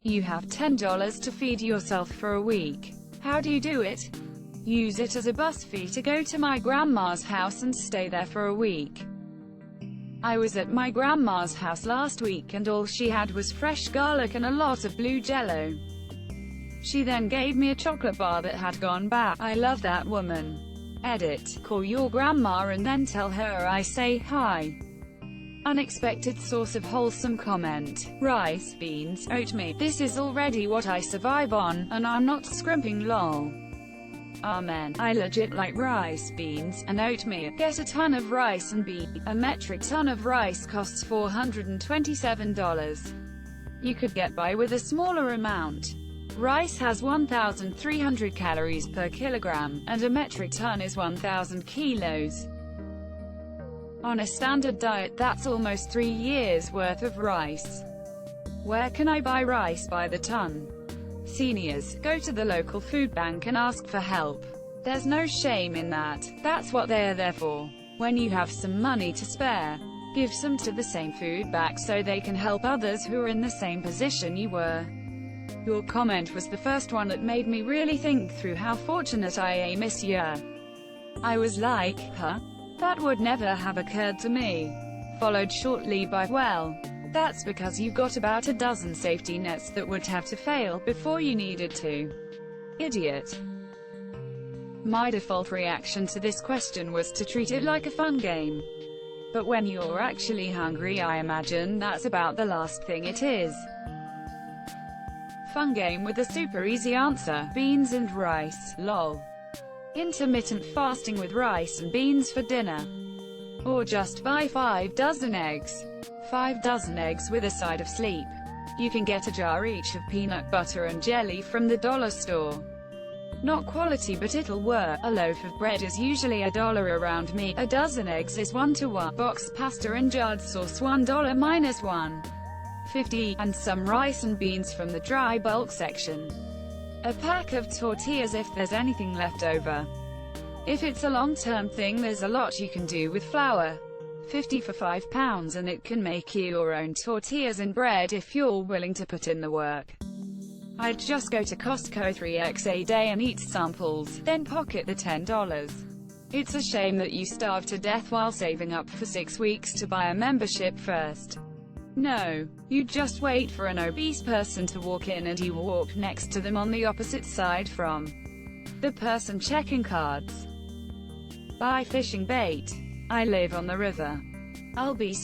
You have $10 to feed yourself for a week. How do you do it? Use it as a bus fee to go to my grandma's house and stay there for a week. I was at my grandma's house last week and all she had was fresh garlic and a lot of blue jello. She then gave me a chocolate bar that had gone bad. I love that woman. Edit. Call your grandma and then tell her I say hi. Unexpected source of wholesome comment. Rice, beans, oatmeal. This is already what I survive on, and I'm not scrimping lol. Amen. I legit like rice, beans, and oatmeal. Get a ton of rice and beans. A metric ton of rice costs $427. You could get by with a smaller amount. Rice has 1,300 calories per kilogram, and a metric ton is 1,000 kilos. On a standard diet, that's almost 3 years' worth of rice. Where can I buy rice by the ton? Seniors, go to the local food bank and ask for help. There's no shame in that. That's what they're there for. When you have some money to spare, give some to the same food bank so they can help others who are in the same position you were. Your comment was the first one that made me really think through how fortunate I am this year. I was like, huh? That would never have occurred to me. Followed shortly by, well, that's because you got about a dozen safety nets that would have to fail before you needed to. Idiot. My default reaction to this question was to treat it like a fun game. But when you're actually hungry, I imagine that's about the last thing it is. Fun game with a super easy answer. Beans and rice, lol. Intermittent fasting with rice and beans for dinner. Or just buy 5 dozen eggs. 5 dozen eggs with a side of sleep. You can get a jar each of peanut butter and jelly from the dollar store. Not quality, but it'll work. A loaf of bread is usually $1 around me. A dozen eggs is 1 to 1. Box pasta and jarred sauce $1 minus $1.50, and some rice and beans from the dry bulk section. A pack of tortillas if there's anything left over. If it's a long-term thing, there's a lot you can do with flour. 50 for 5 pounds, and it can make you your own tortillas and bread if you're willing to put in the work. I'd just go to Costco 3x a day and eat samples, then pocket the $10. It's a shame that you starve to death while saving up for 6 weeks to buy a membership first. No, you just wait for an obese person to walk in and you walk next to them on the opposite side from the person checking cards. Buy fishing bait. I live on the river.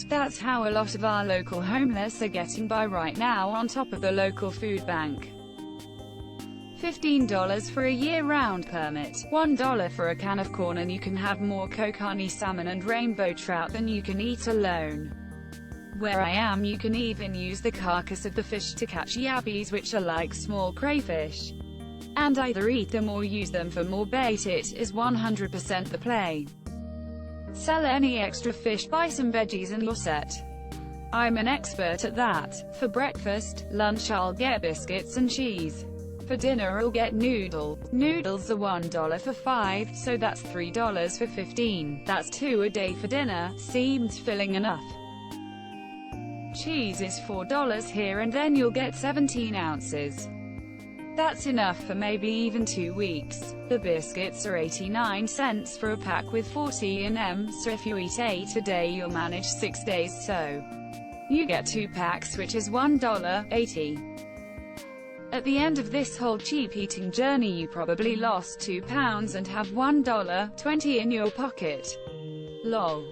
That's how a lot of our local homeless are getting by right now, on top of the local food bank. $15 for a year-round permit, $1 for a can of corn, and you can have more kokanee salmon and rainbow trout than you can eat alone. Where I am, you can even use the carcass of the fish to catch yabbies, which are like small crayfish, and either eat them or use them for more bait. It is 100% the play. Sell any extra fish, buy some veggies and you're set. I'm an expert at that. For breakfast, lunch I'll get biscuits and cheese. For dinner I'll get noodles are $1 for 5, so that's $3 for 15. That's 2 a day for dinner. Seems filling enough. Cheese is $4 here, and then you'll get 17 ounces. That's enough for maybe even 2 weeks. The biscuits are 89 cents for a pack with 40 m, so if you eat 8 a day you'll manage 6 days, so you get 2 packs, which is $1.80. At the end of this whole cheap eating journey you probably lost 2 pounds and have $1.20 in your pocket. Lol.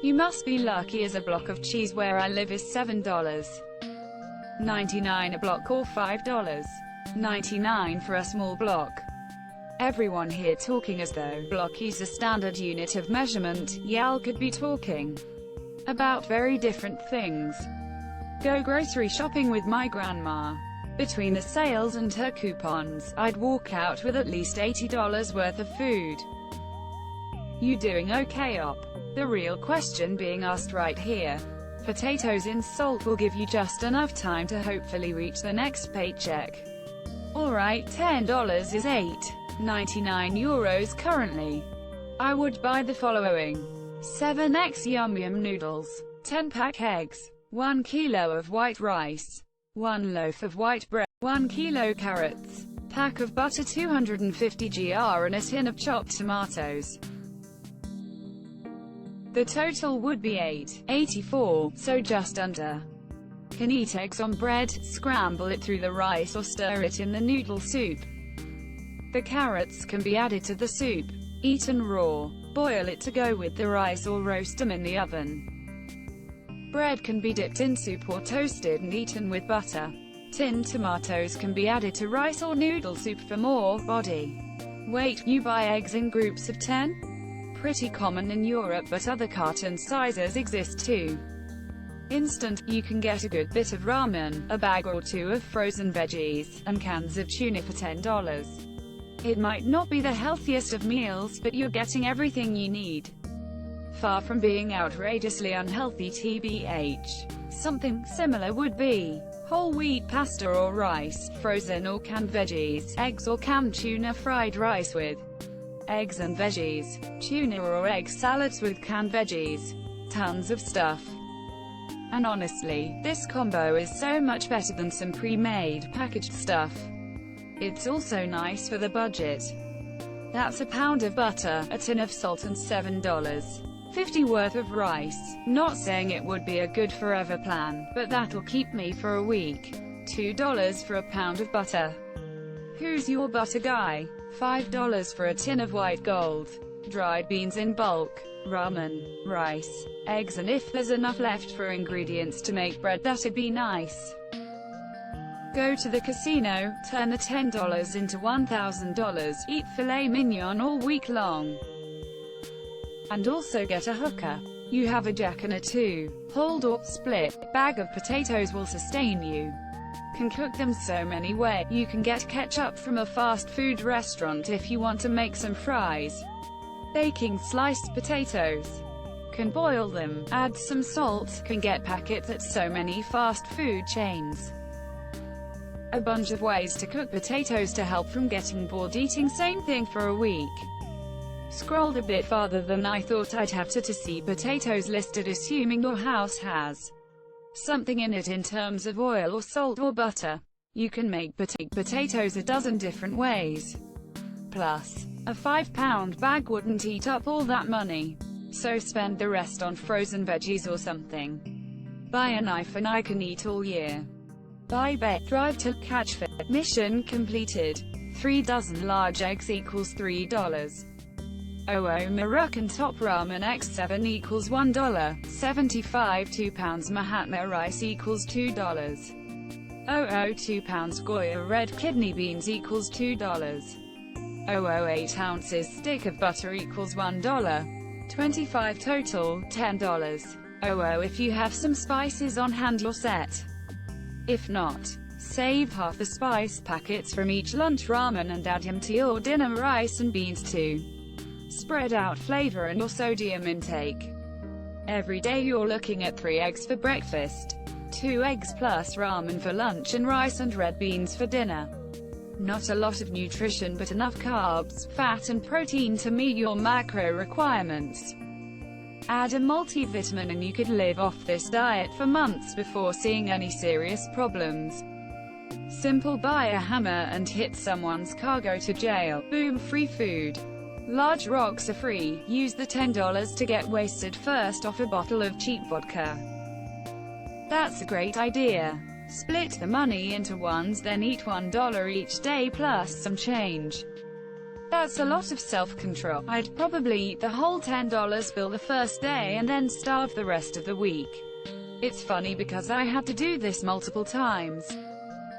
You must be lucky, as a block of cheese where I live is $7.99 a block, or $5.99 for a small block. Everyone here talking as though block is a standard unit of measurement. Y'all could be talking about very different things. Go grocery shopping with my grandma. Between the sales and her coupons, I'd walk out with at least $80 worth of food. You doing okay, op? The real question being asked right here. Potatoes in salt will give you just enough time to hopefully reach the next paycheck. Alright, $10 is €8.99 currently. I would buy the following: 7x Yum Yum noodles, 10-pack eggs, 1 kilo of white rice, 1 loaf of white bread, 1 kilo carrots, pack of butter, 250 gr, and a tin of chopped tomatoes. The total would be $8.84, so just under. Can eat eggs on bread, scramble it through the rice or stir it in the noodle soup. The carrots can be added to the soup, eaten raw, boil it to go with the rice or roast them in the oven. Bread can be dipped in soup or toasted and eaten with butter. Tinned tomatoes can be added to rice or noodle soup for more body. Weight, you buy eggs in groups of 10? Pretty common in Europe, but other carton sizes exist too. Instant, you can get a good bit of ramen, a bag or two of frozen veggies, and cans of tuna for $10. It might not be the healthiest of meals, but you're getting everything you need. Far from being outrageously unhealthy tbh. Something similar would be whole wheat pasta or rice, frozen or canned veggies, eggs or canned tuna, fried rice with eggs and veggies, tuna or egg salads with canned veggies. Tons of stuff. And honestly, this combo is so much better than some pre-made, packaged stuff. It's also nice for the budget. That's a pound of butter, a tin of salt, and $7.50 worth of rice. Not saying it would be a good forever plan, but that'll keep me for a week. $2 for a pound of butter. Who's your butter guy? $5 for a tin of white gold. Dried beans in bulk. Ramen, rice, eggs, and if there's enough left for ingredients to make bread, that'd be nice. Go to the casino, turn the $10 into $1,000, eat filet mignon all week long. And also get a hooker. You have a jack and a 2 hold or split bag of potatoes will sustain you. Can cook them so many ways. You can get ketchup from a fast food restaurant if you want to make some fries. Baking sliced potatoes. Can boil them, add some salt, can get packets at so many fast food chains. A bunch of ways to cook potatoes to help from getting bored eating same thing for a week. Scrolled a bit farther than I thought I'd have to see potatoes listed, assuming your house has something in it in terms of oil or salt or butter. You can make potatoes a dozen different ways. Plus, a 5-pound bag wouldn't eat up all that money. So spend the rest on frozen veggies or something. Buy a knife and I can eat all year. Buy bait, drive to catch fish. Mission completed. 3 dozen large eggs equals $3. Moroccan top ramen x7 equals $1. 75 2 pounds Mahatma rice equals $2. 2 pounds Goya red kidney beans equals $2. 8 ounces stick of butter equals $1. 25 total, $10. If you have some spices on hand you're set. If not, save half the spice packets from each lunch ramen and add them to your dinner rice and beans too. Spread out flavor and your sodium intake. Every day you're looking at 3 eggs for breakfast, 2 eggs plus ramen for lunch, and rice and red beans for dinner. Not a lot of nutrition, but enough carbs, fat and protein to meet your macro requirements. Add a multivitamin and you could live off this diet for months before seeing any serious problems. Simple: buy a hammer and hit someone's car, go to jail. Boom, free food. Large rocks are free. Use the $10 to get wasted first off a bottle of cheap vodka. That's a great idea. Split the money into ones, then eat $1 each day plus some change. That's a lot of self-control. I'd probably eat the whole $10 bill the first day and then starve the rest of the week. It's funny because I had to do this multiple times.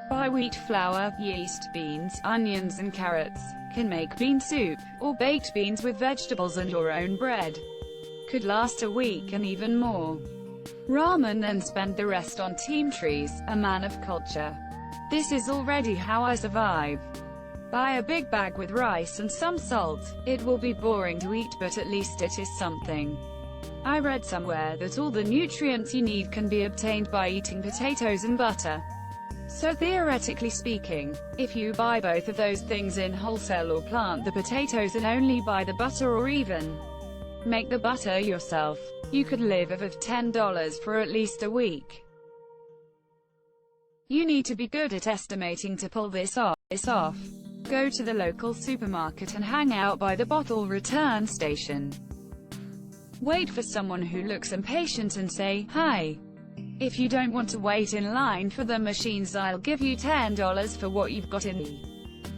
Buy wheat flour, yeast, beans, onions and carrots. Can make bean soup, or baked beans with vegetables and your own bread. Could last a week and even more. Ramen, then spend the rest on team trees, a man of culture. This is already how I survive. Buy a big bag with rice and some salt. It will be boring to eat, but at least it is something. I read somewhere that all the nutrients you need can be obtained by eating potatoes and butter. So theoretically speaking, if you buy both of those things in wholesale or plant the potatoes and only buy the butter, or even make the butter yourself, you could live off of $10 for at least a week. You need to be good at estimating to pull this off. Go to the local supermarket and hang out by the bottle return station. Wait for someone who looks impatient and say, "Hi. If you don't want to wait in line for the machines, I'll give you $10 for what you've got in the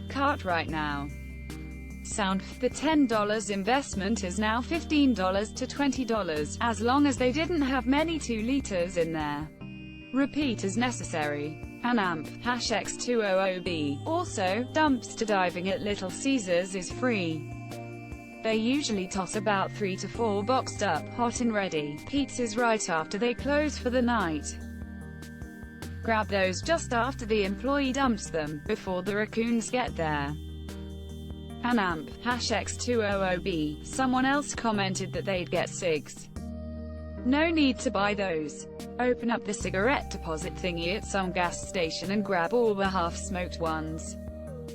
cart right now." The $10 investment is now $15 to $20, as long as they didn't have many 2 liters in there. Repeat as necessary. ANAMP #X200B. Also, dumpster diving at Little Caesars is free. They usually toss about 3 to 4 boxed up, hot and ready pizzas right after they close for the night. Grab those just after the employee dumps them, before the raccoons get there. ANAMP #X200B. Someone else commented that they'd get cigs. No need to buy those. Open up the cigarette deposit thingy at some gas station and grab all the half-smoked ones.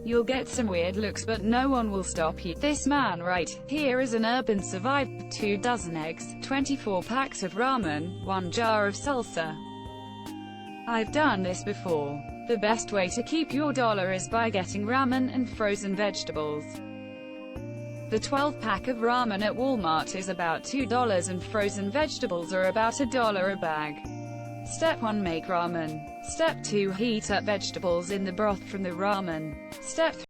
You'll get some weird looks, but no one will stop you. This man right here is an urban survivor. 2 dozen eggs, 24 packs of ramen, 1 jar of salsa. I've done this before. The best way to keep your dollar is by getting ramen and frozen vegetables. The 12-pack of ramen at Walmart is about $2 and frozen vegetables are about $1 a bag. Step 1. Make ramen. Step 2. Heat up vegetables in the broth from the ramen. Step 3.